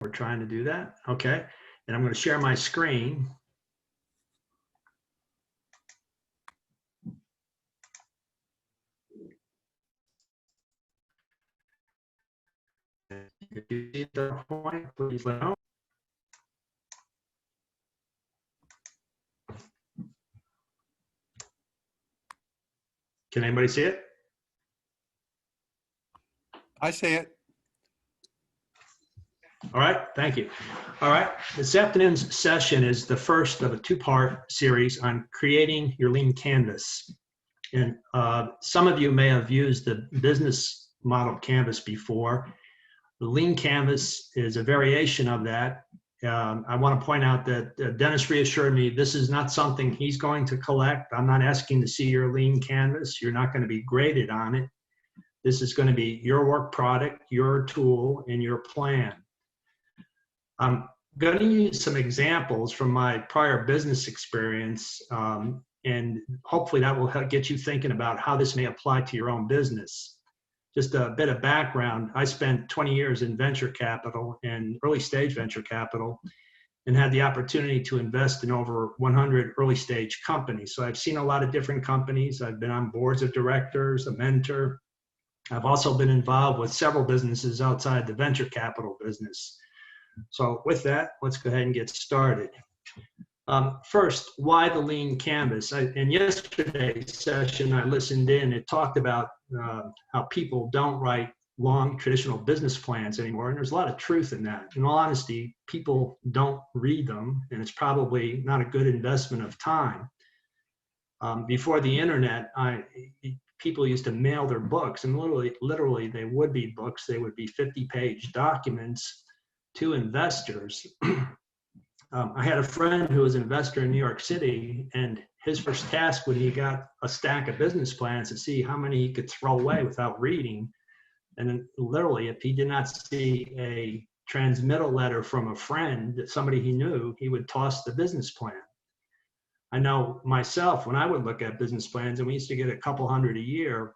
We're trying to do that. Okay. And I'm going to share my screen. If you see the point, please let me know. Can anybody see it? I see it. All right, thank you. All right, this afternoon's session is the first of a two-part series on creating your lean canvas. And some of you may have used the business model canvas before. The lean canvas is a variation of that. I want to point out that Dennis reassured me this is not something he's going to collect. I'm not asking to see your lean canvas. You're not going to be graded on it. This is going to be your work product, your tool, and your plan. I'm going to use some examples from my prior business experience, and hopefully that will help get you thinking about how this may apply to your own business. Just a bit of background, I spent 20 years in venture capital and early stage venture capital and had the opportunity to invest in over 100 early stage companies. So I've seen a lot of different companies. I've been on boards of directors, a mentor. I've also been involved with several businesses outside the venture capital business. So with that, let's go ahead and get started. First, why the lean canvas? In yesterday's session, I listened in. It talked about how people don't write long traditional business plans anymore, and there's a lot of truth in that. In all honesty, people don't read them, and it's probably not a good investment of time. Before the internet, people used to mail their books, and literally they would be books. They would be 50-page documents to investors. I had a friend who was an investor in New York City, and his first task when he got a stack of business plans to see how many he could throw away without reading. And then literally, if he did not see a transmittal letter from a friend, somebody he knew, he would toss the business plan. I know myself, when I would look at business plans, and we used to get a couple hundred a year,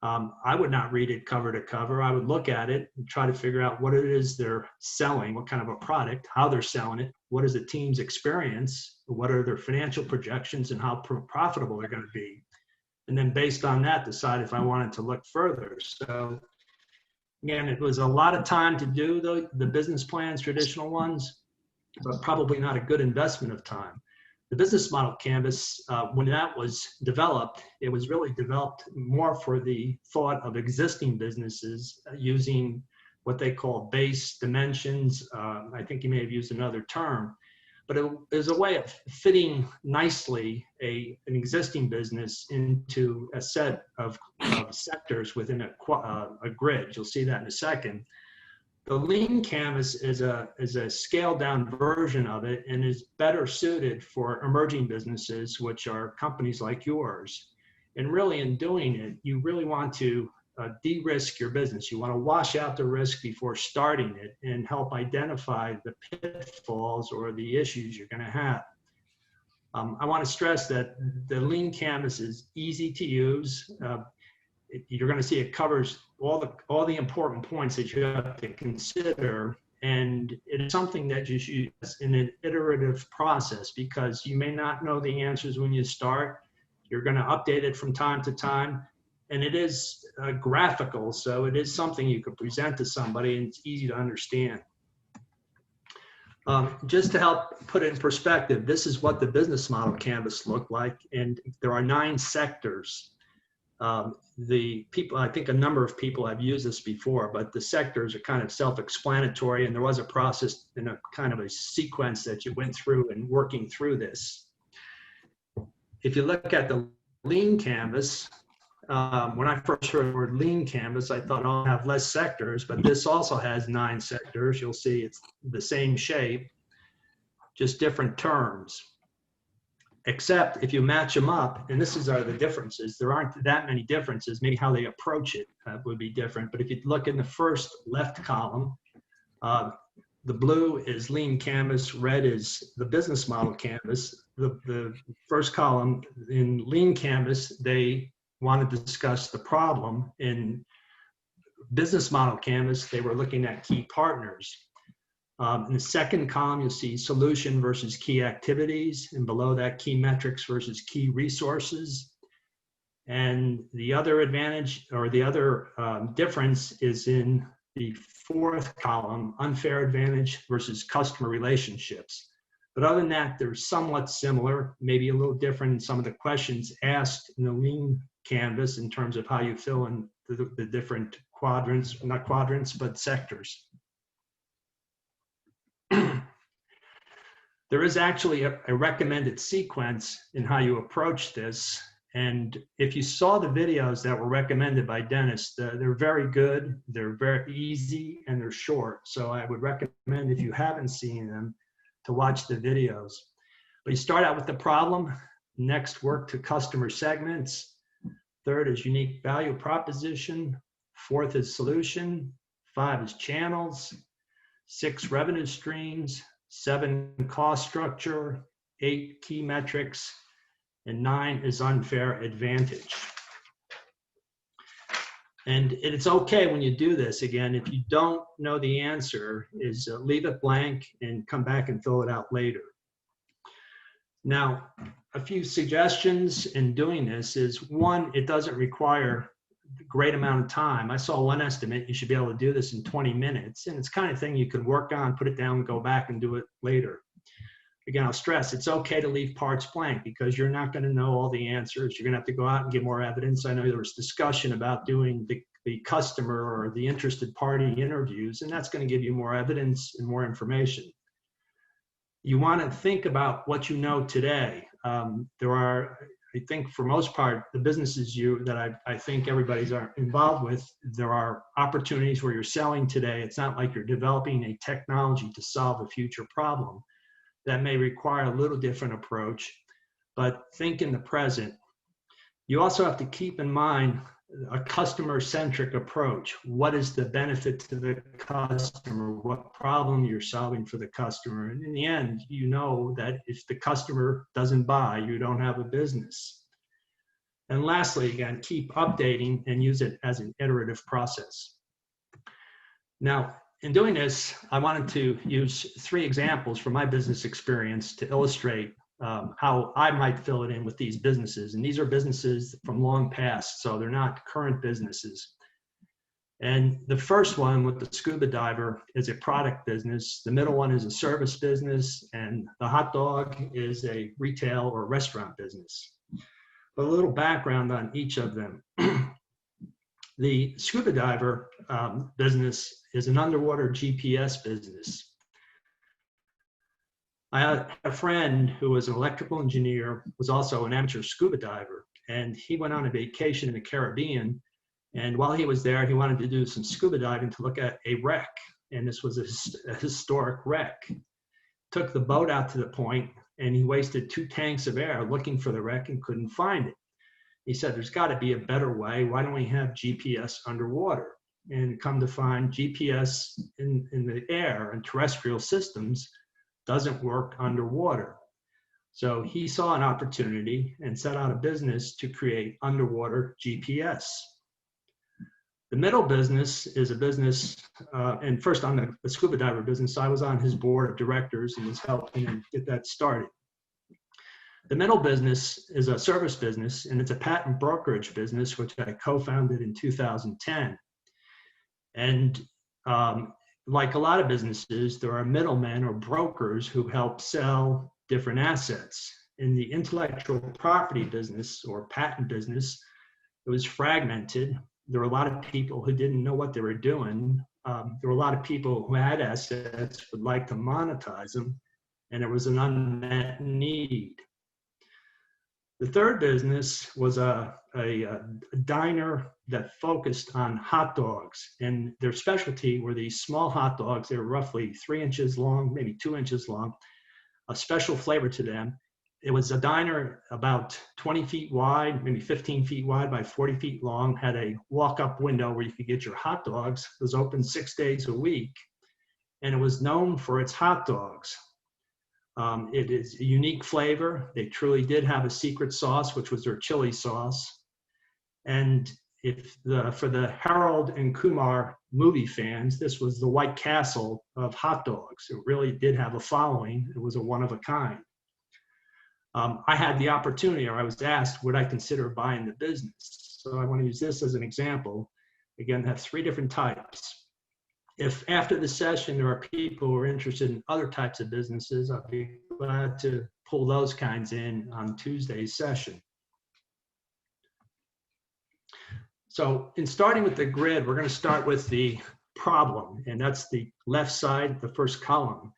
I would not read it cover to cover. I would look at it and try to figure out what it is they're selling, what kind of a product, how they're selling it, what is the team's experience, what are their financial projections, and how profitable they're going to be. And then based on that, decide if I wanted to look further. So again, it was a lot of time to do the business plans, traditional ones, but probably not a good investment of time. The business model canvas, when that was developed, it was really developed more for the thought of existing businesses using what they call base dimensions. I think you may have used another term, but it is a way of fitting nicely an existing business into a set of sectors within a grid. You'll see that in a second. The lean canvas is a scaled down version of it and is better suited for emerging businesses, which are companies like yours. And really in doing it, you really want to de-risk your business. You want to wash out the risk before starting it and help identify the pitfalls or the issues you're going to have. I want to stress that the lean canvas is easy to use. You're going to see it covers all the important points that you have to consider, and it is something that you should use in an iterative process because you may not know the answers when you start. You're going to update it from time to time, and it is graphical, so it is something you could present to somebody, and it's easy to understand. Just to help put it in perspective, this is what the business model canvas looked like, and there are 9 sectors. The people, I think a number of people have used this before, but the sectors are kind of self-explanatory, and there was a process in a kind of a sequence that you went through in working through this. If you look at the lean canvas, when I first heard the word lean canvas, I thought I'll have less sectors, but this also has 9 sectors. You'll see it's the same shape, just different terms. Except if you match them up, and this are the differences, there aren't that many differences, maybe how they approach it would be different. But if you look in the first left column, the blue is lean canvas, red is the business model canvas. The first column in lean canvas, they wanted to discuss the problem. In business model canvas, they were looking at key partners. In the second column, you'll see solution versus key activities, and below that, key metrics versus key resources. And the other advantage, or the other difference, is in the fourth column, unfair advantage versus customer relationships. But other than that, they're somewhat similar, maybe a little different in some of the questions asked in the Lean Canvas in terms of how you fill in the different quadrants, not quadrants, but sectors. There is actually a recommended sequence in how you approach this. And if you saw the videos that were recommended by Dennis, they're very good, they're very easy, and they're short. So I would recommend, if you haven't seen them, to watch the videos. But you start out with the problem, next work to customer segments, third is unique value proposition, fourth is solution, 5 is channels, 6 revenue streams, 7 cost structure, 8 key metrics, and 9 is unfair advantage. And it's okay when you do this. Again, if you don't know the answer, is leave it blank and come back and fill it out later. Now, a few suggestions in doing this is, one, it doesn't require a great amount of time. I saw one estimate, you should be able to do this in 20 minutes, and it's the kind of thing you could work on, put it down, go back and do it later. Again, I'll stress, it's okay to leave parts blank because you're not going to know all the answers. You're going to have to go out and get more evidence. I know there was discussion about doing the customer or the interested party interviews, and that's going to give you more evidence and more information. You want to think about what you know today. There are, I think for most part, the businesses that I think everybody's involved with, there are opportunities where you're selling today. It's not like you're developing a technology to solve a future problem. That may require a little different approach, but think in the present. You also have to keep in mind a customer-centric approach. What is the benefit to the customer? What problem you're solving for the customer? And in the end, you know that if the customer doesn't buy, you don't have a business. And lastly, again, keep updating and use it as an iterative process. Now, in doing this, I wanted to use 3 examples from my business experience to illustrate how I might fill it in with these businesses. And these are businesses from long past, so they're not current businesses. And the first one with the scuba diver is a product business. The middle one is a service business, and the hot dog is a retail or restaurant business. But a little background on each of them. The scuba diver business is an underwater GPS business. I had a friend who was an electrical engineer, was also an amateur scuba diver, and he went on a vacation in the Caribbean. And while he was there, he wanted to do some scuba diving to look at a wreck. And this was a historic wreck. Took the boat out to the point, and he wasted 2 tanks of air looking for the wreck and couldn't find it. He said, there's got to be a better way. Why don't we have GPS underwater? And come to find, GPS in the air and terrestrial systems doesn't work underwater. So he saw an opportunity and set out a business to create underwater GPS. The middle business is a business, and first on the scuba diver business, I was on his board of directors and was helping him get that started. The middle business is a service business, and it's a patent brokerage business, which I co-founded in 2010. And like a lot of businesses, there are middlemen or brokers who help sell different assets. In the intellectual property business or patent business, it was fragmented. There were a lot of people who didn't know what they were doing. There were a lot of people who had assets, would like to monetize them, and there was an unmet need. The third business was a diner that focused on hot dogs, and their specialty were these small hot dogs. They were roughly 3 inches long, maybe 2 inches long, a special flavor to them. It was a diner about 20 feet wide, maybe 15 feet wide by 40 feet long, had a walk-up window where you could get your hot dogs. It was open 6 days a week, and it was known for its hot dogs. It is a unique flavor. They truly did have a secret sauce, which was their chili sauce. And for the Harold and Kumar movie fans, this was the White Castle of hot dogs. It really did have a following. It was a one of a kind. I had the opportunity, or I was asked, would I consider buying the business? So I want to use this as an example. Again, have 3 different types. If after the session there are people who are interested in other types of businesses, I'll be glad to pull those kinds in on Tuesday's session. So in starting with the grid, we're going to start with the problem, and that's the left side, the first column.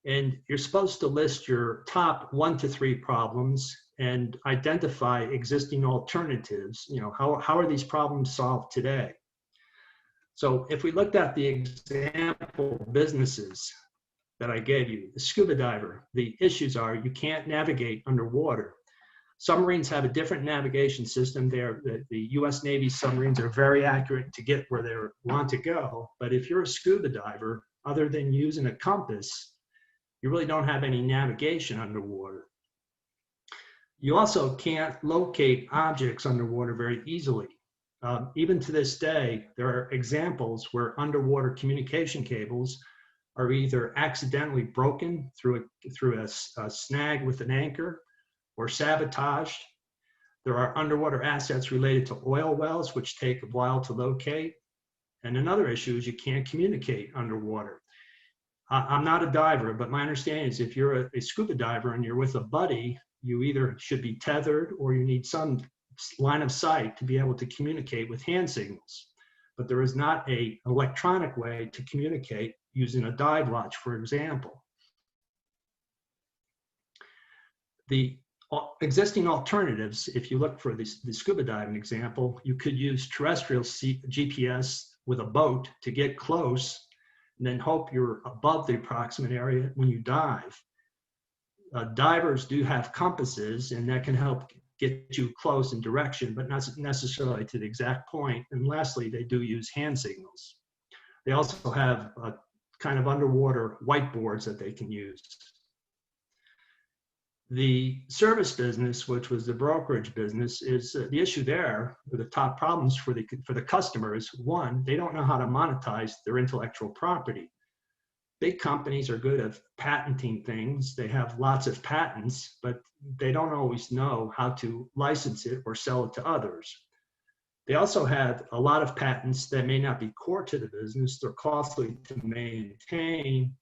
And you're supposed to list your top 1 to 3 problems and identify existing alternatives. You know, how are these problems solved today? So if we looked at the example businesses that I gave you, the scuba diver, the issues are you can't navigate underwater. Submarines have a different navigation system there. The US Navy submarines are very accurate to get where they want to go. But if you're a scuba diver, other than using a compass, you really don't have any navigation underwater. You also can't locate objects underwater very easily. Even to this day, there are examples where underwater communication cables are either accidentally broken through a snag with an anchor or sabotaged. There are underwater assets related to oil wells, which take a while to locate. And another issue is you can't communicate underwater. I'm not a diver, but my understanding is if you're a scuba diver and you're with a buddy, you either should be tethered or you need some line of sight to be able to communicate with hand signals. But there is not an electronic way to communicate using a dive watch, for example. The existing alternatives, if you look for the scuba diving example, you could use terrestrial GPS with a boat to get close and then hope you're above the approximate area when you dive. Divers do have compasses, and that can help get you close in direction, but not necessarily to the exact point. And lastly, they do use hand signals. They also have kind of underwater whiteboards that they can use. The service business, which was the brokerage business, is the issue there, or the top problems for the customers. One, they don't know how to monetize their intellectual property. Big companies are good at patenting things. They have lots of patents, but they don't always know how to license it or sell it to others. They also have a lot of patents that may not be core to the business. They're costly to maintain.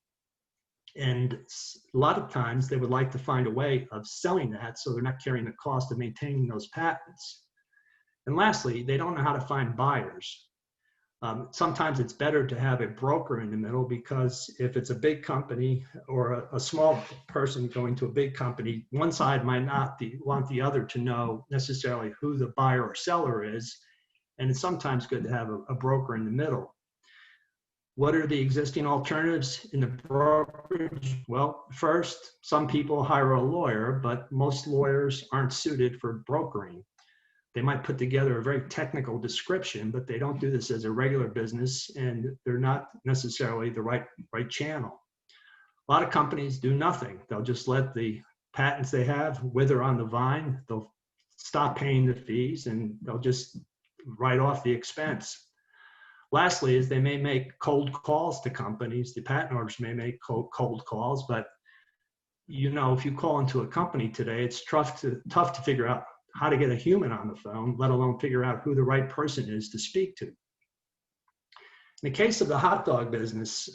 And a lot of times they would like to find a way of selling that so they're not carrying the cost of maintaining those patents. And lastly, they don't know how to find buyers. Sometimes it's better to have a broker in the middle, because if it's a big company or a small person going to a big company, one side might not want the other to know necessarily who the buyer or seller is. And it's sometimes good to have a broker in the middle. What are the existing alternatives in the brokerage? Well, first, some people hire a lawyer, but most lawyers aren't suited for brokering. They might put together a very technical description, but they don't do this as a regular business, and they're not necessarily the right channel. A lot of companies do nothing. They'll just let the patents they have wither on the vine. They'll stop paying the fees, and they'll just write off the expense. Lastly, is they may make cold calls to companies. The patent owners may make cold calls, but you know, if you call into a company today, it's tough to figure out how to get a human on the phone, let alone figure out who the right person is to speak to. In the case of the hot dog business,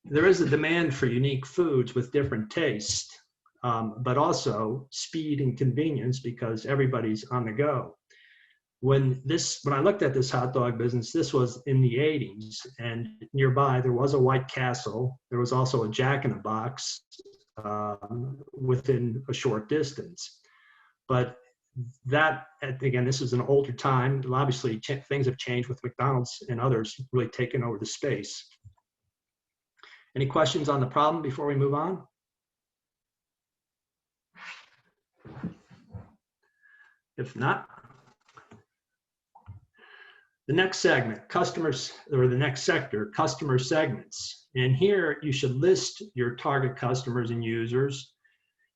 there is a demand for unique foods with different tastes, but also speed and convenience, because everybody's on the go. When I looked at this hot dog business, this was in the 80s, and nearby there was a White Castle. There was also a Jack in the Box within a short distance. But that, again, this is an older time. Obviously, things have changed with McDonald's and others really taking over the space. Any questions on the problem before we move on? If not, the next segment, customers, or the next sector, customer segments. And here you should list your target customers and users,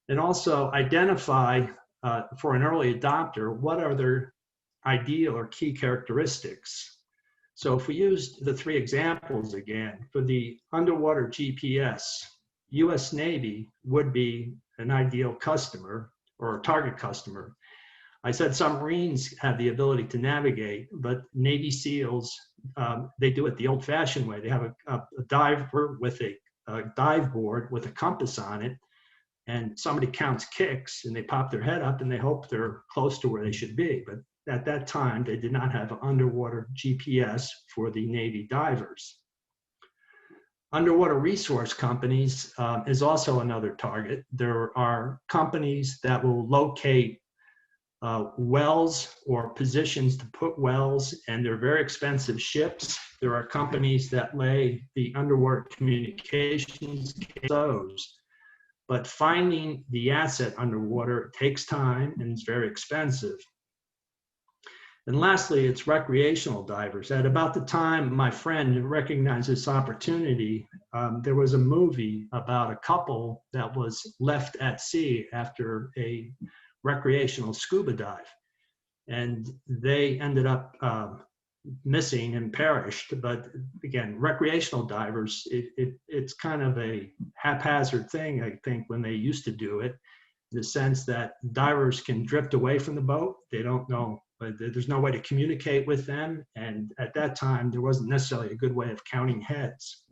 and also identify for an early adopter, what are their ideal or key characteristics. So if we used the three examples again, for the underwater GPS, US Navy would be an ideal customer or a target customer. I said submarines have the ability to navigate, but Navy SEALs, they do it the old-fashioned way. They have a diver with a dive board with a compass on it, and somebody counts kicks, and they pop their head up, and they hope they're close to where they should be. But at that time, they did not have underwater GPS for the Navy divers. Underwater resource companies is also another target. There are companies that will locate wells or positions to put wells, and they're very expensive ships. There are companies that lay the underwater communications cables, but finding the asset underwater takes time and it's very expensive. And lastly, it's recreational divers. At about the time my friend recognized this opportunity, there was a movie about a couple that was left at sea after a recreational scuba dive, and they ended up missing and perished. But again, recreational divers, it's kind of a haphazard thing, I think, when they used to do it, in the sense that divers can drift away from the boat. They don't know, but there's no way to communicate with them, and at that time there wasn't necessarily a good way of counting heads.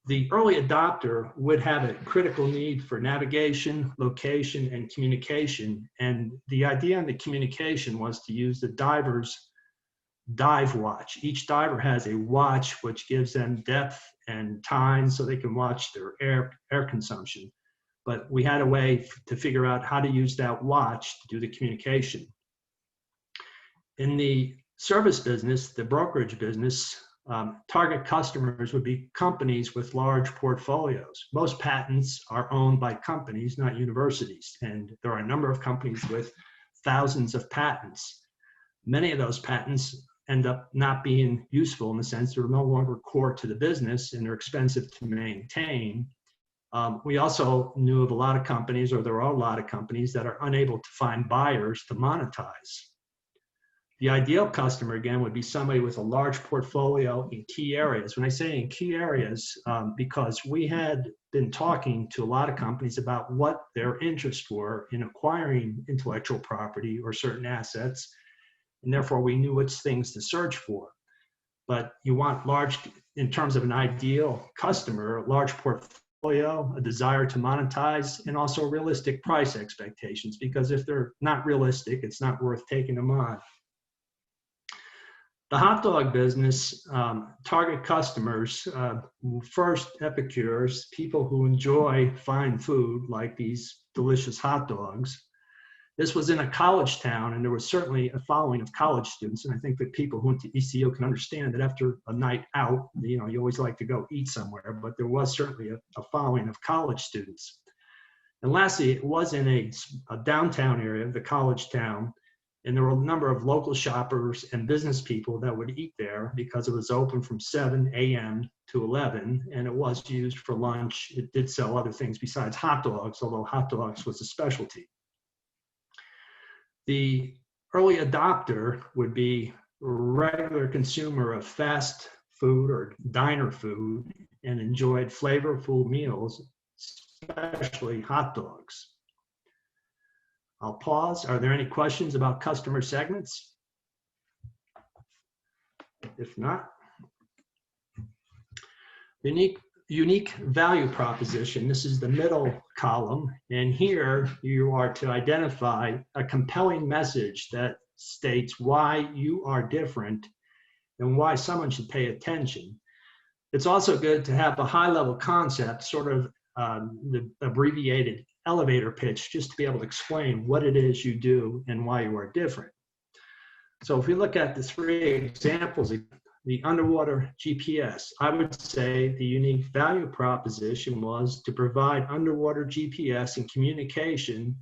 The early adopter would have a critical need for navigation, location, and communication. And the idea in the communication was to use the diver's dive watch. Each diver has a watch which gives them depth and time so they can watch their air consumption. But we had a way to figure out how to use that watch to do the communication. In the service business, the brokerage business, target customers would be companies with large portfolios. Most patents are owned by companies, not universities, and there are a number of companies with thousands of patents. Many of those patents end up not being useful in the sense they're no longer core to the business and they're expensive to maintain. We also knew of a lot of companies, or there are a lot of companies that are unable to find buyers to monetize. The ideal customer, again, would be somebody with a large portfolio in key areas. When I say in key areas, because we had been talking to a lot of companies about what their interests were in acquiring intellectual property or certain assets, and therefore we knew which things to search for. But you want large, in terms of an ideal customer, a large portfolio, a desire to monetize, and also realistic price expectations, because if they're not realistic, it's not worth taking them on. The hot dog business, target customers, first epicures, people who enjoy fine food like these delicious hot dogs. This was in a college town, and there was certainly a following of college students. And I think that people who went to ECU can understand that after a night out, you know, you always like to go eat somewhere, but there was certainly a following of college students. And lastly, it was in a downtown area, the college town, and there were a number of local shoppers and business people that would eat there because it was open from 7 a.m. to 11, and it was used for lunch. It did sell other things besides hot dogs, although hot dogs was a specialty. The early adopter would be a regular consumer of fast food or diner food and enjoyed flavorful meals, especially hot dogs. I'll pause. Are there any questions about customer segments? If not, unique value proposition. This is the middle column, and here you are to identify a compelling message that states why you are different and why someone should pay attention. It's also good to have a high-level concept, sort of the abbreviated elevator pitch, just to be able to explain what it is you do and why you are different. So if we look at the three examples, the underwater GPS, I would say the unique value proposition was to provide underwater GPS and communication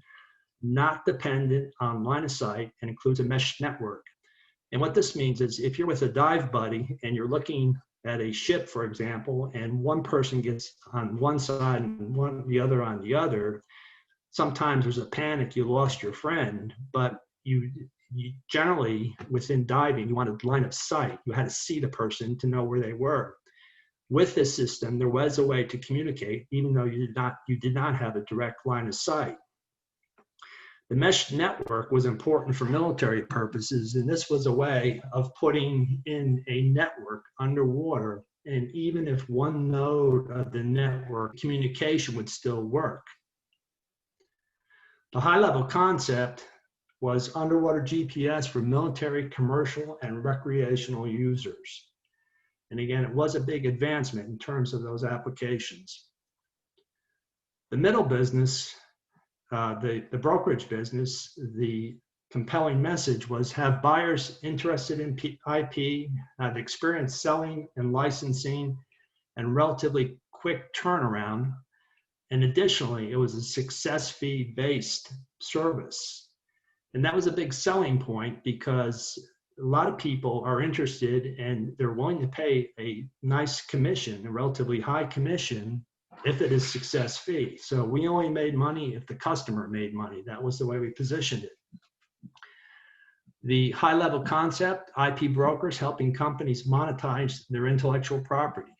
not dependent on line of sight and includes a mesh network. And what this means is if you're with a dive buddy and you're looking at a ship, for example, and one person gets on one side and the other on the other, sometimes there's a panic, you lost your friend, but you generally, within diving, you wanted line of sight. You had to see the person to know where they were. With this system, there was a way to communicate, even though you did not have a direct line of sight. The mesh network was important for military purposes, and this was a way of putting in a network underwater, and even if one node of the network, communication would still work. The high-level concept was underwater GPS for military, commercial, and recreational users. And again, it was a big advancement in terms of those applications. The middle business, the brokerage business, the compelling message was have buyers interested in IP, have experience selling and licensing, and relatively quick turnaround. And additionally, it was a success fee based service. And that was a big selling point because a lot of people are interested and they're willing to pay a nice commission, a relatively high commission, if it is success fee. So we only made money if the customer made money. That was the way we positioned it. The high level concept, IP brokers helping companies monetize their intellectual property.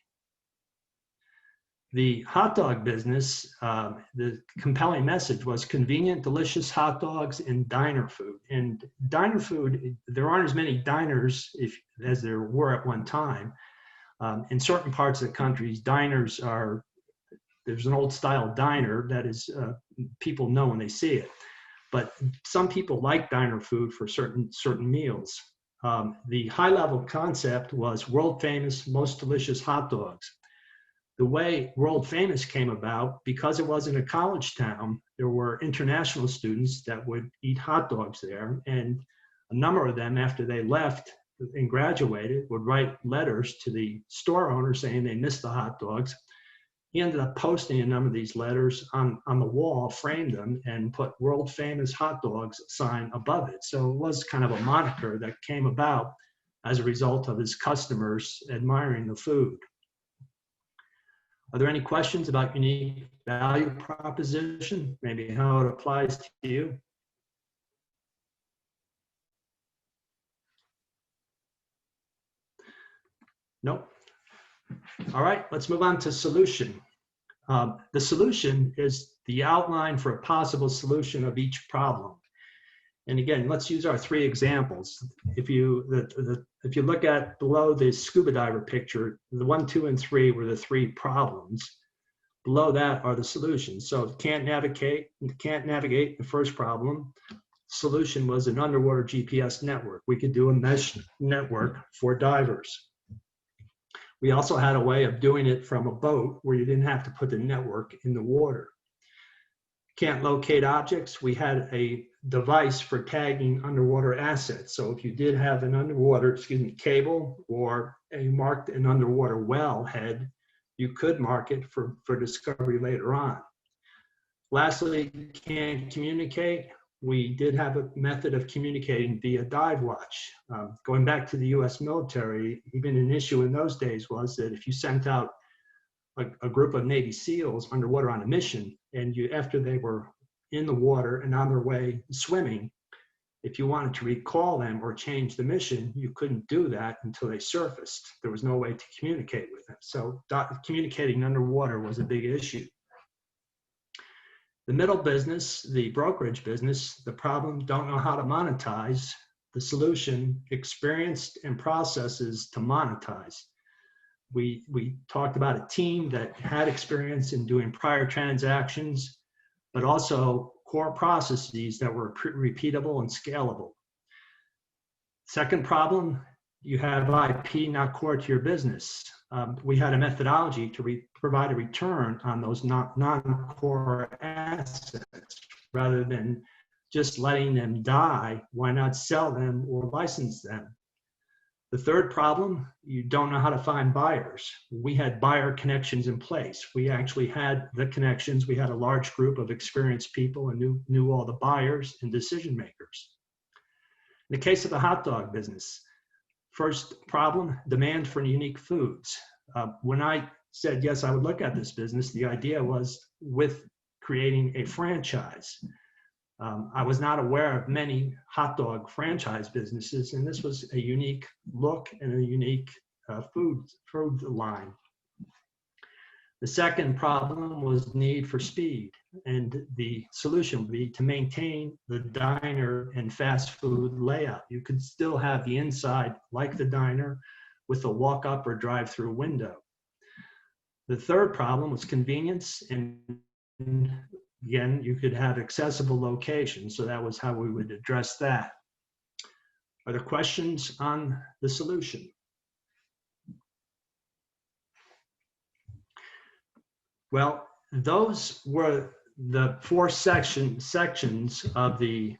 The hot dog business, the compelling message was convenient, delicious hot dogs and diner food. And diner food, there aren't as many diners as there were at one time. In certain parts of the country, diners are, there's an old style diner that is, people know when they see it. But some people like diner food for certain meals. The high level concept was world famous, most delicious hot dogs. The way world famous came about, because it wasn't a college town, there were international students that would eat hot dogs there. And a number of them, after they left and graduated, would write letters to the store owner saying they missed the hot dogs. He ended up posting a number of these letters on the wall, framed them, and put world famous hot dogs sign above it. So it was kind of a moniker that came about as a result of his customers admiring the food. Are there any questions about unique value proposition? Maybe how it applies to you? Nope. All right, let's move on to solution. The solution is the outline for a possible solution of each problem. And again, let's use our three examples. If you look at below the scuba diver picture, the 1, 2, and 3 were the three problems. Below that are the solutions. So if you can't navigate the first problem, solution was an underwater GPS network. We could do a mesh network for divers. We also had a way of doing it from a boat where you didn't have to put the network in the water. Can't locate objects, we had a device for tagging underwater assets. So if you did have an underwater, cable, or you marked an underwater wellhead, you could mark it for discovery later on. Lastly, can't communicate. We did have a method of communicating via dive watch. Going back to the US military, even an issue in those days was that if you sent out a group of Navy SEALs underwater on a mission, and after they were in the water and on their way swimming, if you wanted to recall them or change the mission, you couldn't do that until they surfaced. There was no way to communicate with them. So communicating underwater was a big issue. The middle business, the brokerage business, the problem, don't know how to monetize. The solution, experienced and processes to monetize. We talked about a team that had experience in doing prior transactions, but also core processes that were repeatable and scalable. Second problem, you have IP not core to your business. We had a methodology to provide a return on those non-core assets. Rather than just letting them die, why not sell them or license them? The third problem, you don't know how to find buyers. We had buyer connections in place. We actually had the connections. We had a large group of experienced people and knew all the buyers and decision makers. In the case of the hot dog business, first problem, demand for unique foods. When I said, yes, I would look at this business, the idea was with creating a franchise. I was not aware of many hot dog franchise businesses, and this was a unique look and a unique food line. The second problem was need for speed, and the solution would be to maintain the diner and fast food layout. You could still have the inside like the diner with a walk-up or drive-through window. The third problem was convenience, and again, you could have accessible locations, so that was how we would address that. Are there questions on the solution? Well, those were the four sections of the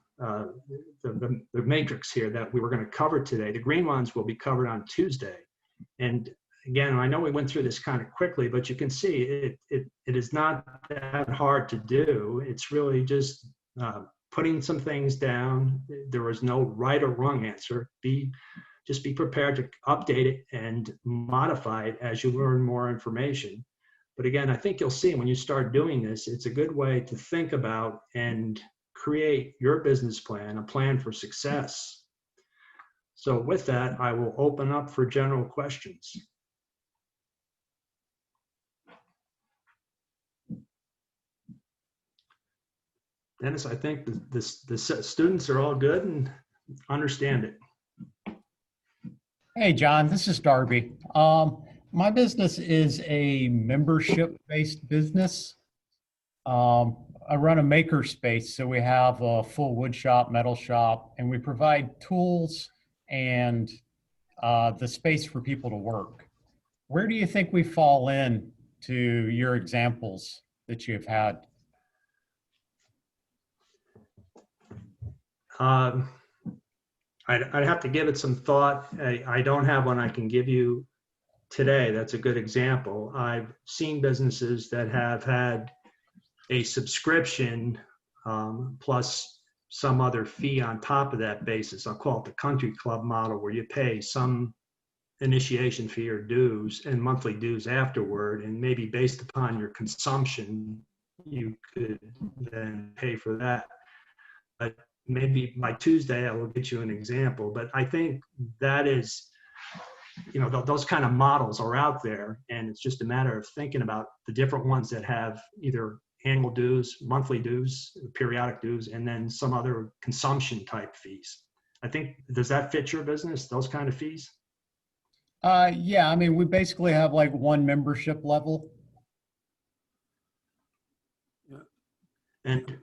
matrix here that we were going to cover today. The green ones will be covered on Tuesday. And again, I know we went through this kind of quickly, but you can see it is not that hard to do. It's really just putting some things down. There was no right or wrong answer. Just be prepared to update it and modify it as you learn more information. But again, I think you'll see when you start doing this, it's a good way to think about and create your business plan, a plan for success. So with that, I will open up for general questions. Dennis, I think the students are all good and understand it. Hey, John, this is Darby. My business is a membership-based business. I run a maker space, so we have a full wood shop, metal shop, and we provide tools and the space for people to work. Where do you think we fall in to your examples that you've had? I'd have to give it some thought. I don't have one I can give you today. That's a good example. I've seen businesses that have had a subscription plus some other fee on top of that basis. I'll call it the country club model, where you pay some initiation fee or dues and monthly dues afterward, and maybe based upon your consumption, you could then pay for that. But maybe by Tuesday, I will get you an example. But I think that is, those kind of models are out there, and it's just a matter of thinking about the different ones that have either annual dues, monthly dues, periodic dues, and then some other consumption type fees. I think, does that fit your business, those kind of fees? Yeah, I mean, we basically have like one membership level. And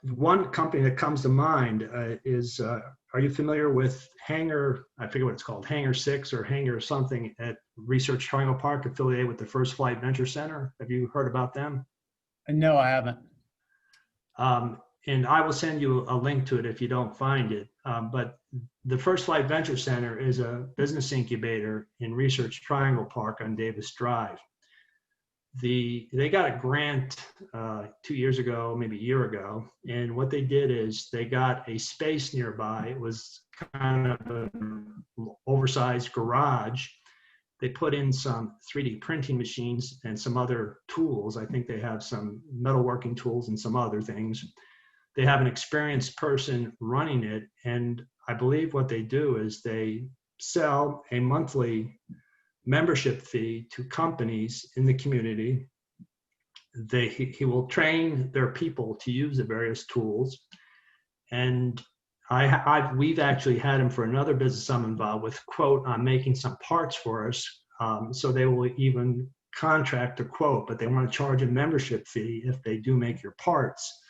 one company that comes to mind is, are you familiar with Hangar, I forget what it's called, Hangar 6 or Hangar something at Research Triangle Park, affiliated with the First Flight Venture Center? Have you heard about them? No, I haven't. And I will send you a link to it if you don't find it. But the First Flight Venture Center is a business incubator in Research Triangle Park on Davis Drive. They got a grant 2 years ago, maybe a year ago, and what they did is they got a space nearby. It was kind of an oversized garage. They put in some 3D printing machines and some other tools. I think they have some metalworking tools and some other things. They have an experienced person running it, and I believe what they do is they sell a monthly membership fee to companies in the community. He will train their people to use the various tools. And we've actually had him for another business I'm involved with quote on making some parts for us. So they will even contract a quote, but they want to charge a membership fee if they do make your parts.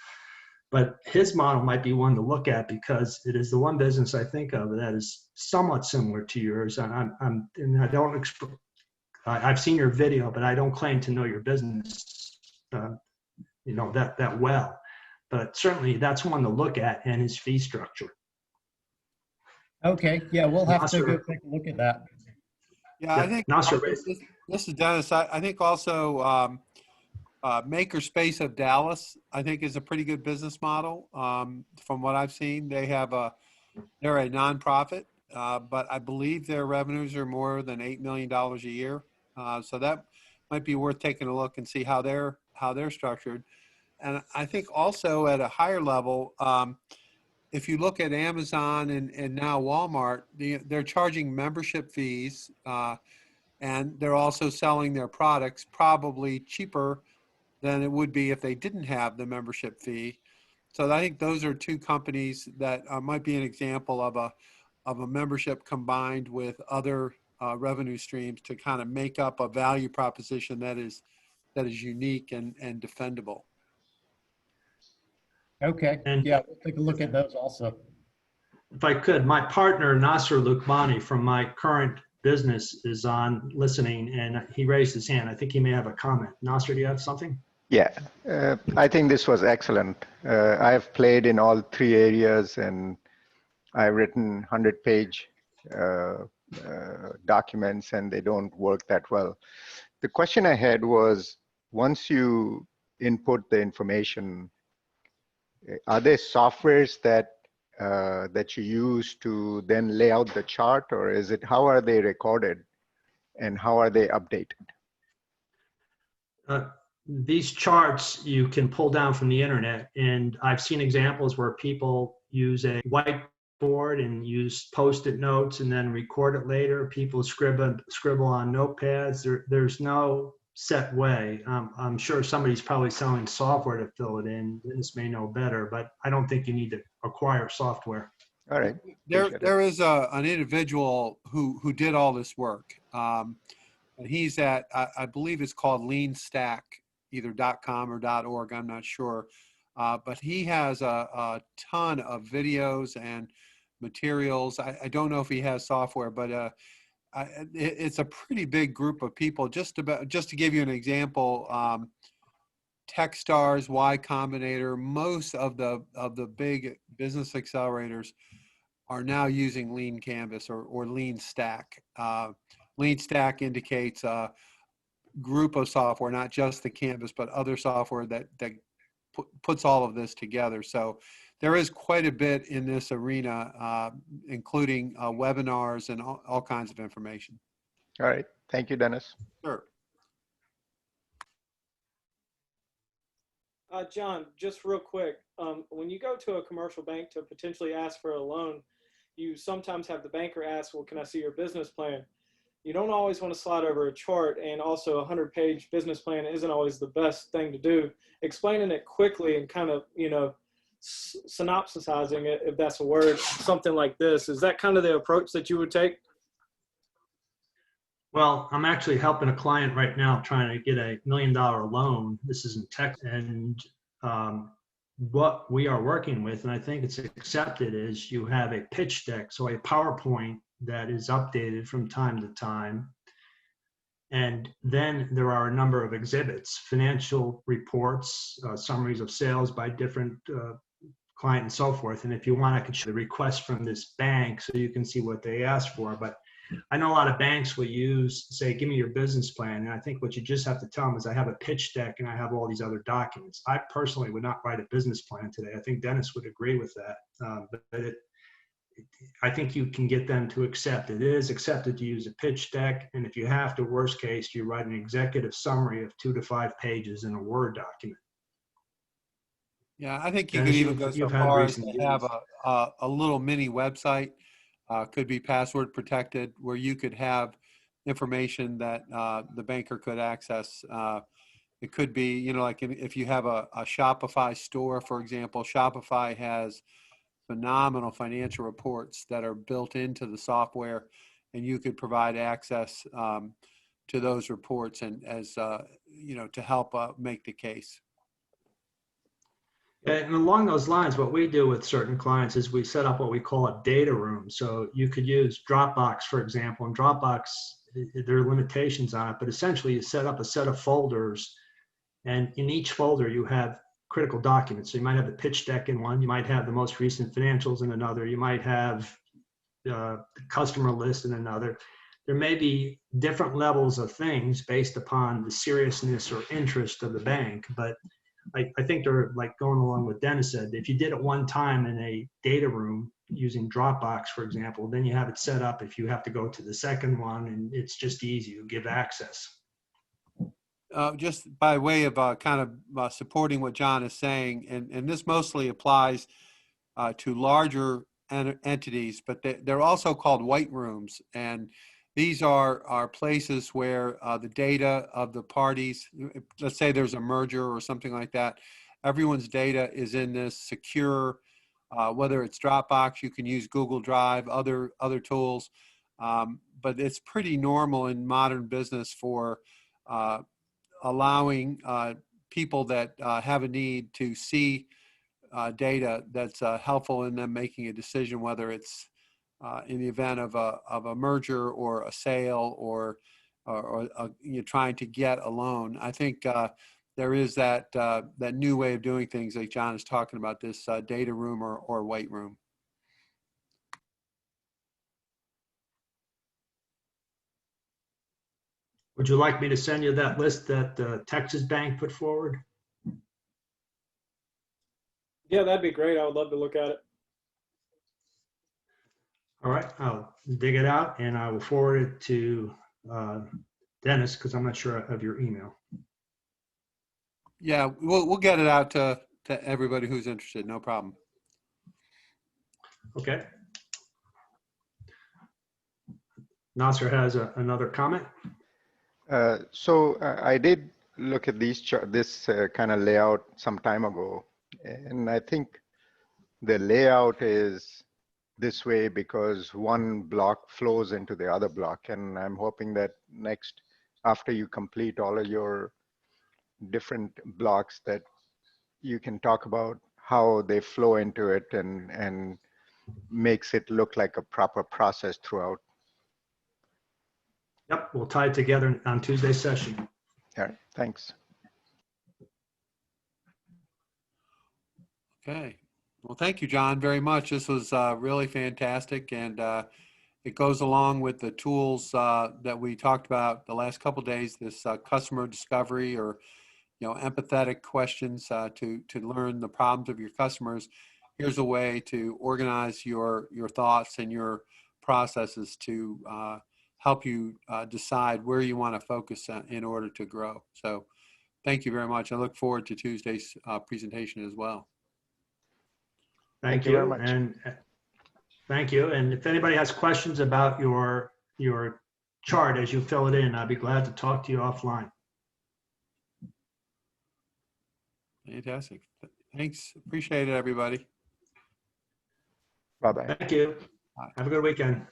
But his model might be one to look at, because it is the one business I think of that is somewhat similar to yours. And I've seen your video, but I don't claim to know your business, that well. But certainly that's one to look at, and his fee structure. Okay, yeah, we'll have to go take a look at that. Yeah, I think this is Dennis. I think also Makerspace of Dallas, I think, is a pretty good business model. From what I've seen, they're a nonprofit, but I believe their revenues are more than $8 million a year. So that might be worth taking a look and see how they're structured. And I think also at a higher level, if you look at Amazon and now Walmart, they're charging membership fees, and they're also selling their products probably cheaper than it would be if they didn't have the membership fee. So I think those are two companies that might be an example of a membership combined with other revenue streams to kind of make up a value proposition that is unique and defendable. Okay. And Yeah, we'll take a look at those also. if I could, my partner, Nasser Lukmani from my current business is on listening, and he raised his hand. I think he may have a comment. Nasser, do you have something? Yeah, I think this was excellent. I've played in all three areas, and I've written 100-page documents, and they don't work that well. The question I had was, once you input the information, are there softwares that that you use to then lay out the chart, or is it, how are they recorded and how are they updated? These charts you can pull down from the internet, and I've seen examples where people use a whiteboard and use post-it notes and then record it later. People scribble on notepads. There's no set way. I'm sure somebody's probably selling software to fill it in. Dennis may know better, but I don't think you need to acquire software. All right. There is an individual who did all this work. And he's at, I believe it's called Lean Stack, either .com or .org, I'm not sure. But he has a ton of videos and materials. I don't know if he has software, but it's a pretty big group of people. Just to give you an example, Techstars, Y Combinator, most of the big business accelerators are now using Lean Canvas or Lean Stack. Lean Stack indicates a group of software, not just the Canvas, but other software that puts all of this together. So there is quite a bit in this arena, including webinars and all kinds of information. All right. Thank you, Dennis. Sure. John, just real quick, when you go to a commercial bank to potentially ask for a loan, you sometimes have the banker ask, well, can I see your business plan? You don't always want to slide over a chart, and also a 100-page business plan isn't always the best thing to do. Explaining it quickly and kind of, synopsisizing it, if that's a word, something like this, is that kind of the approach that you would take? Well, I'm actually helping a client right now trying to get $1 million loan. This is in tech, and what we are working with, and I think it's accepted, is you have a pitch deck, so a PowerPoint that is updated from time to time. And then there are a number of exhibits, financial reports, summaries of sales by different client and so forth. And if you want, I could show the request from this bank so you can see what they asked for. But I know a lot of banks will say, give me your business plan. And I think what you just have to tell them is I have a pitch deck and I have all these other documents. I personally would not write a business plan today. I think Dennis would agree with that. I think you can get them to accept it. It is accepted to use a pitch deck. And if you have to, worst case, you write an executive summary of 2 to 5 pages in a Word document. Yeah, I think you could even go so far as to have a little mini website. Could be password protected, where you could have information that the banker could access. It could be, like if you have a Shopify store, for example. Shopify has phenomenal financial reports that are built into the software, and you could provide access to those reports and to help make the case. And along those lines, what we do with certain clients is we set up what we call a data room. So you could use Dropbox, for example, and Dropbox, there are limitations on it, but essentially you set up a set of folders, and in each folder you have critical documents. So you might have the pitch deck in one, you might have the most recent financials in another, you might have the customer list in another. There may be different levels of things based upon the seriousness or interest of the bank, but I think they're like going along with Dennis said. If you did it one time in a data room using Dropbox, for example, then you have it set up if you have to go to the second one, and it's just easy to give access. just by way of kind of supporting what John is saying, and this mostly applies to larger entities, but they're also called white rooms. And these are places where the data of the parties, let's say there's a merger or something like that, everyone's data is in this secure, whether it's Dropbox, you can use Google Drive, other tools. But it's pretty normal in modern business for allowing people that have a need to see data that's helpful in them making a decision, whether it's in the event of a merger or a sale or you're trying to get a loan. I think there is that new way of doing things, like John is talking about, this data room or white room. Would you like me to send you that list that Texas Bank put forward? Yeah, that'd be great. I would love to look at it. All right, I'll dig it out and I will forward it to Dennis, because I'm not sure of your email. Yeah, we'll get it out to everybody who's interested. No problem. Okay. Nasser has another comment. So I did look at this kind of layout some time ago, and I think the layout is this way because one block flows into the other block, and I'm hoping that next, after you complete all of your different blocks, that you can talk about how they flow into it and makes it look like a proper process throughout. Yep, we'll tie it together on Tuesday's session. All right, thanks. Okay. Well, thank you, John, very much. This was really fantastic, and it goes along with the tools that we talked about the last couple of days. This customer discovery, or empathetic questions to learn the problems of your customers. Here's a way to organize your thoughts and your processes to help you decide where you want to focus in order to grow. So, thank you very much. I look forward to Tuesday's presentation as well. Thank you you very much. And thank you. And if anybody has questions about your chart as you fill it in, I'd be glad to talk to you offline. Fantastic. Thanks. Appreciate it, everybody. Bye-bye. Thank you. Bye. Have a good weekend.